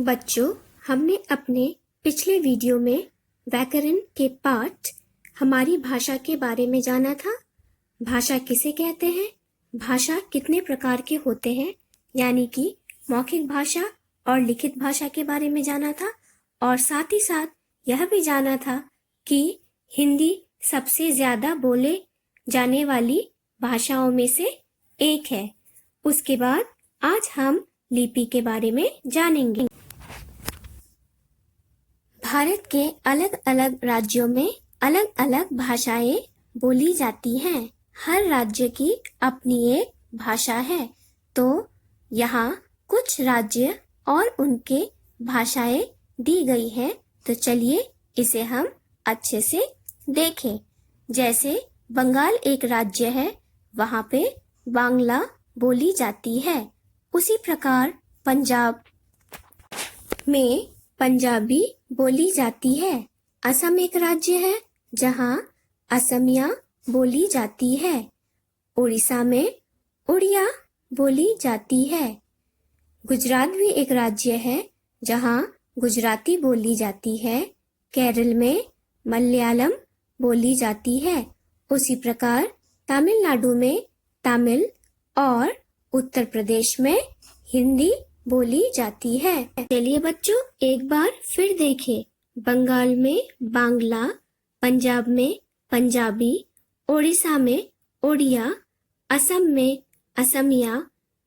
बच्चों, हमने अपने पिछले वीडियो में व्याकरण के पाठ हमारी भाषा के बारे में जाना था। भाषा किसे कहते हैं, भाषा कितने प्रकार के होते हैं, यानी कि मौखिक भाषा और लिखित भाषा के बारे में जाना था। और साथ ही साथ यह भी जाना था कि हिंदी सबसे ज्यादा बोले जाने वाली भाषाओं में से एक है। उसके बाद आज हम लिपि के बारे में जानेंगे। भारत के अलग अलग राज्यों में अलग अलग भाषाएं बोली जाती हैं। हर राज्य की अपनी एक भाषा है। तो यहाँ कुछ राज्य और उनके भाषाएं दी गई हैं। तो चलिए इसे हम अच्छे से देखें। जैसे बंगाल एक राज्य है, वहाँ पे बांग्ला बोली जाती है। उसी प्रकार पंजाब में पंजाबी बोली जाती है। असम एक राज्य है जहाँ असमिया बोली जाती है। उड़ीसा में उड़िया बोली जाती है। गुजरात भी एक राज्य है जहाँ गुजराती बोली जाती है। केरल में मलयालम बोली जाती है। उसी प्रकार तमिलनाडु में तमिल और उत्तर प्रदेश में हिंदी बोली जाती है। चलिए बच्चों एक बार फिर देखें। बंगाल में बांग्ला, पंजाब में पंजाबी, ओडिशा में ओडिया, असम में असमिया,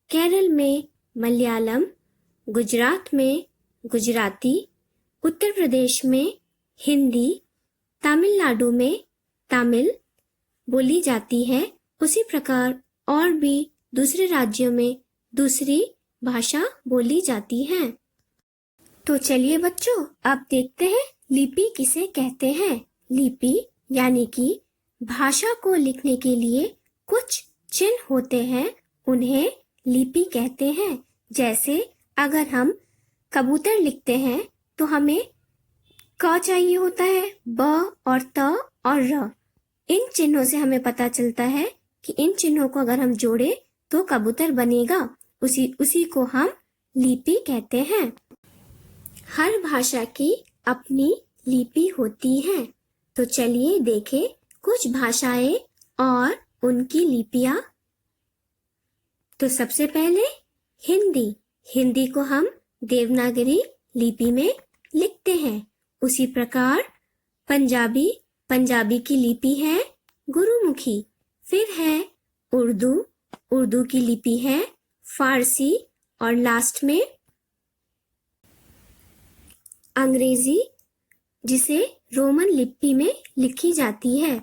केरल में मलयालम, गुजरात में गुजराती, उत्तर प्रदेश में हिंदी, तमिलनाडु में तमिल बोली जाती है। उसी प्रकार और भी दूसरे राज्यों में दूसरी भाषा बोली जाती है। तो चलिए बच्चों अब देखते हैं लिपि किसे कहते हैं। लिपि यानी कि भाषा को लिखने के लिए कुछ चिन्ह होते हैं, उन्हें लिपि कहते हैं। जैसे अगर हम कबूतर लिखते हैं तो हमें क चाहिए होता है, ब और त और र। इन चिन्हों से हमें पता चलता है कि इन चिन्हों को अगर हम जोड़े तो कबूतर बनेगा। उसी को हम लिपि कहते हैं। हर भाषा की अपनी लिपि होती है। तो चलिए देखें कुछ भाषाएं और उनकी लिपियां। तो सबसे पहले हिंदी। हिंदी को हम देवनागरी लिपि में लिखते हैं। उसी प्रकार पंजाबी, पंजाबी की लिपि है गुरुमुखी। फिर है उर्दू, उर्दू की लिपि है फारसी। और लास्ट में अंग्रेजी, जिसे रोमन लिपि में लिखी जाती है।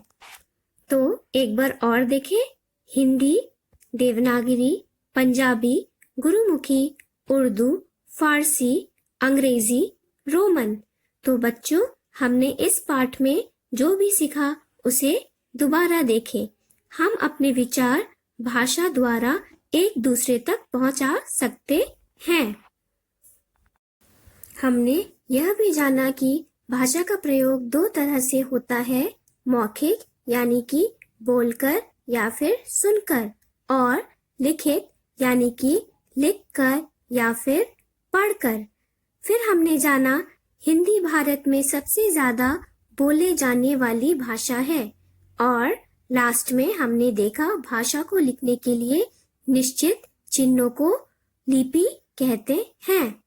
तो एक बार और देखें। हिंदी, देवनागरी, पंजाबी, गुरुमुखी, उर्दू, फारसी, अंग्रेजी, रोमन। तो बच्चों हमने इस पाठ में जो भी सीखा उसे दोबारा देखें। हम अपने विचार भाषा द्वारा एक दूसरे तक पहुंचा सकते हैं। हमने यह भी जाना कि भाषा का प्रयोग दो तरह से होता है, मौखिक यानी कि बोलकर या फिर सुनकर, और लिखित यानी कि लिखकर या फिर पढ़कर। फिर हमने जाना हिंदी भारत में सबसे ज्यादा बोले जाने वाली भाषा है। और लास्ट में हमने देखा भाषा को लिखने के लिए निश्चित चिन्हों को लिपि कहते हैं।